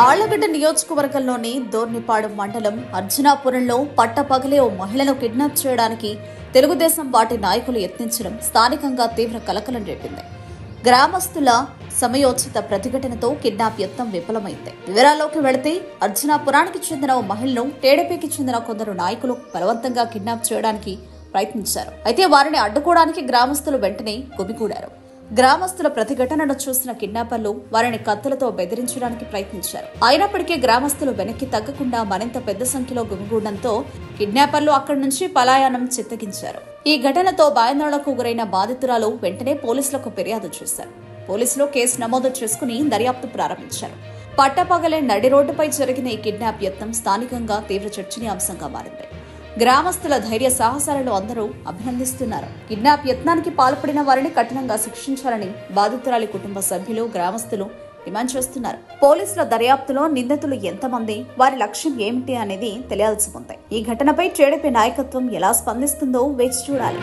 ఆళ్లగడ్డ నియోజకవర్గంలోని దోర్నిపాడు మండలం అర్జునాపురంలో పట్టపగలే ఓ మహిళను కిడ్నాప్ చేయడానికి తెలుగుదేశం పార్టీ నాయకులు యత్నించడం స్థానికంగా తీవ్ర కలకలం రేపింది. గ్రామస్తుల సమయోచిత ప్రతిఘటనతో కిడ్నాప్ యత్నం విఫలమైంది. వివరాల్లోకి వెళితే అర్జునాపురానికి చెందిన ఓ మహిళను టీడీపీకి చెందిన కొందరు నాయకులు బలవంతంగా కిడ్నాప్ చేయడానికి ప్రయత్నించారు. అయితే వారిని అడ్డుకోవడానికి గ్రామస్తులు వెంటనే గుమిగూడారు. గ్రామస్తుల ప్రతిఘటనను చూసిన కిడ్నాపర్లు వారిని కత్తులతో బెదిరించడానికి ప్రయత్నించారు. అయినప్పటికీ గ్రామస్తులు వెనక్కి తగ్గకుండా మరింత పెద్ద సంఖ్యలో గుమిగూడడంతో కిడ్నాపర్లు అక్కడి నుంచి పలాయనం చిత్తగించారు. ఈ ఘటనతో భయాందోళనకు గురైన బాధితురాలు వెంటనే పోలీసులకు ఫిర్యాదు చేశారు. పోలీసులు కేసు నమోదు చేసుకుని దర్యాప్తు ప్రారంభించారు. పట్టపగలే నడి రోడ్డుపై జరిగిన ఈ కిడ్నాప్ యత్నం స్థానికంగా తీవ్ర చర్చనీయాంశంగా మారింది. గ్రామస్తుల ధైర్య సాహసాలను అందరూ అభినందిస్తున్నారు. కిడ్నాప్ యత్నానికి పాల్పడిన వారిని కఠినంగా శిక్షించాలని బాధితురాలి కుటుంబ సభ్యులు, గ్రామస్తులు డిమాండ్ చేస్తున్నారు. పోలీసుల దర్యాప్తులో నిందితులు ఎంతమంది, వారి లక్ష్యం ఏమిటి అనేది తెలియాల్సి ఉంది. ఈ ఘటనపై టీడీపీ నాయకత్వం ఎలా స్పందిస్తుందో వేచి చూడాలి.